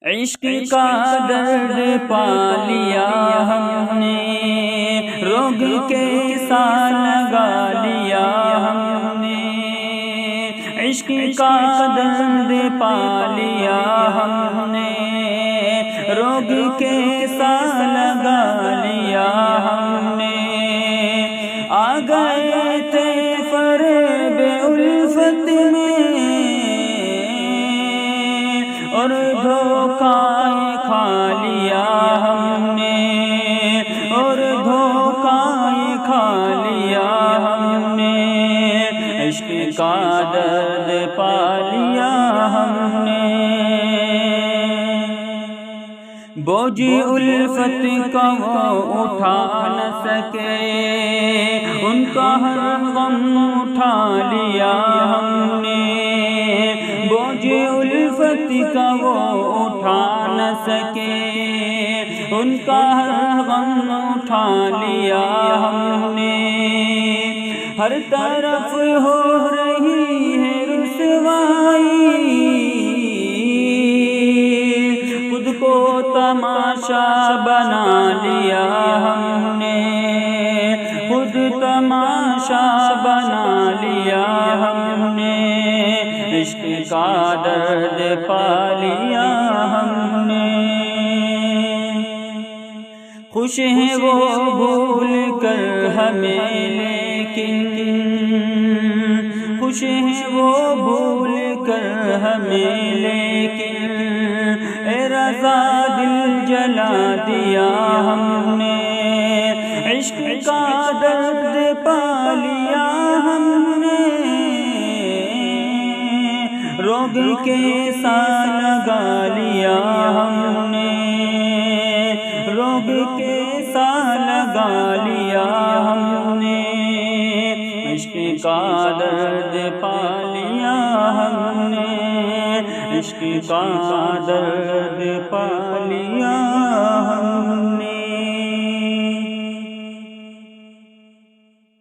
عشق کا درد پا لیا ہم نے، روگ کے ساتھ لگا لیا ہم نے، عشق کا درد پا لیا ہم نے، روگ کے ساتھ لگا لیا ہم نے، آ گئے تھے فریب الفت میں اور دھوکہ کھا لیا ہم نے، اور دھوکہ کھا لیا ہم نے، عشق کا درد پا لیا ہم نے، بوجھ الفت کا وہ اٹھا نہ سکے، ان کا ہر غم اٹھا لیا ہم نے، بوجھ الفت کا وہ اٹھا نہ سکے، ان کا ہر غم اٹھا لیا ہم نے، ہر طرف ہو رہی ہے رسوائی، خود کو تماشا بنا لیا ہم نے، خود تماشا بنا لیا ہم نے، عشق کا درد پا لیا ہم نے، خوش ہیں وہ بھول کر ہمیں لیکن، خوش ہیں وہ بھول کر ہمیں لیکن، اے رضا دل جلا دیا ہم نے، عشق کا درد پا لیا ہم نے، روگ کے ساتھ لگا لیا ہم نے، روگ کے ساتھ لگا لیا ہم نے، عشق کا درد پا لیا ہم نے، عشق کا درد پا لیا ہم نے۔